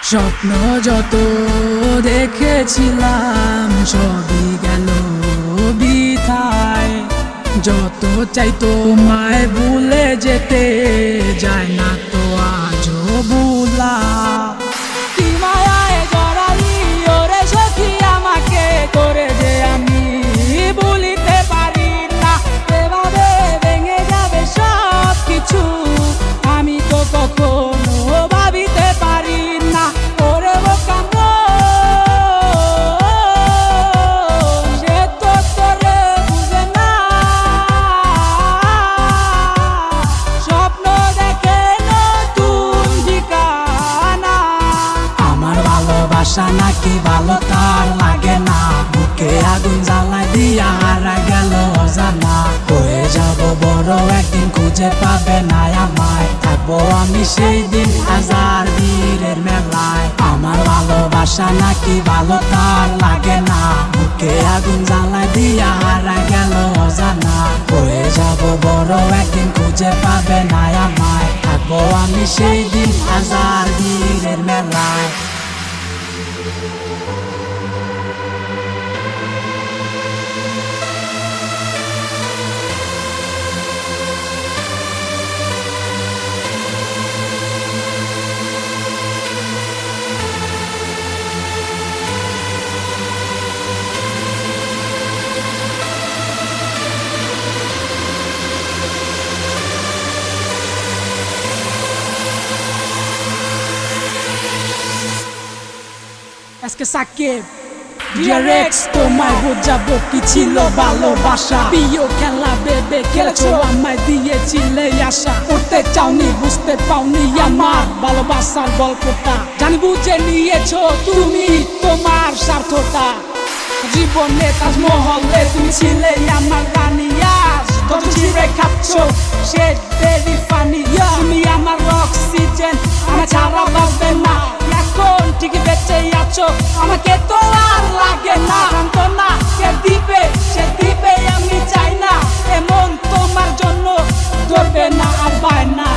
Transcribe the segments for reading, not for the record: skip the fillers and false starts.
স্বপ্ন যত দেখেছিলাম সবই গেল বৃথায়। যত চাই তোমায় ভুলে যেতে যায় না তো আজও ভুলা। কি মায়ায় জড়ালি ওরে সখী আমাকে করে যে আমি ভুলিতে পারি না। এভাবে ভেঙে যাবে সব কিছু আমি তো কখনো ভাবিতে পারি না। ওরে বোকা সে তো তোরে বুঝে না। স্বপ্ন দেখে নতুন ঠিকানা। আমার ভালোবাসা নাকি ভালো তার লাগে না। বুকে আগুন জ্বালাই দিয়া হারা গেল অজানা। হয়ে যাব বড় একদিন খুঁজে পাবে না আমায়। থাকবো আমি সেই দিন হাজার বীরের মেলায়। আমার ভালোবাসা নাকি ভালো তার লাগে না। বুকে আগুন জ্বালাই দিয়া হারা গেল অজানা। হয়ে যাব বড় একদিন খুঁজে পাবে না আমায়। থাকবো আমি সেই দিন হাজার বীরের মেলায়। আজকে সাকিব ডিআরএক্স তোমায় বোঝাবো কি ছিল ভালোবাসা। প্রিয় খেলা ভেবে খেলেছো আমায় দিয়েছিলে আশা। করতে চাওনি বুঝতে পাওনি আমার ভালোবাসার গল্পটা। জানি বুঝে নিয়েছো তুমি তোমার স্বার্থটা। জীবনে তাজমহলে তুমি ছিলে আমার রানী। আজ যত চিড়ে খাচ্ছ সে ভেরি ফানি। তুমি আমার অক্সিজেন আমার ছাড়া বাঁচবে না। এখন ঠিকই বেঁচে আছো আমাকে তো আর লাগে না। না কে দিবে সে দিবে আমি চাই না। এমন তোমার জন্য ধরবে না আর পায় না।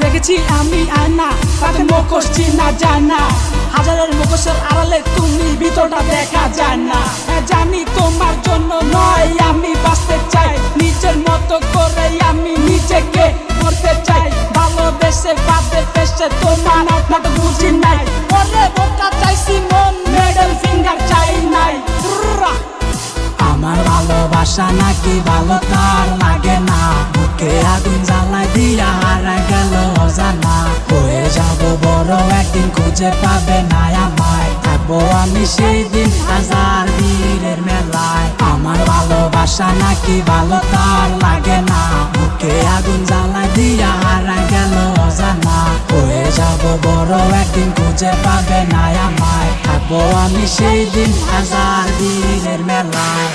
দেখেছি আমি আয়না তাতে মুখোশ চিনা যায় না। হাজারের মুখোশের আড়ালে তুমি ভিতরটা দেখা যায় না। জানি তোমার জন্য নয় আমি বাঁচতে চাই। নিজের মতো করে আমি নিজেকে করতে চাই। ভালোবেসে বাদে বেসে তোমার আপনাকে বুঝি নাই। ওরে বোকা চাইছি মন মেডেল ফিঙ্গার চাই নাই। আমার ভালোবাসা নাকি ভালো তার লাগে না। বুকে আগুন জ্বালাই দিয়া হারা গেল অজানা। হয়ে যাব বড় একদিন খুঁজে পাবে না আমায়। থাকবো আমি সেই দিন হাজার বীরের মেলায়। আমার ভালোবাসা নাকি ভালো তার লাগে না। বুকে আগুন জ্বালাই দিয়া হারা গেল অজানা। হয়ে যাব বড় একদিন খুঁজে পাবে না আমায়। থাকবো আমি সেই দিন হাজার বীরের মেলায়।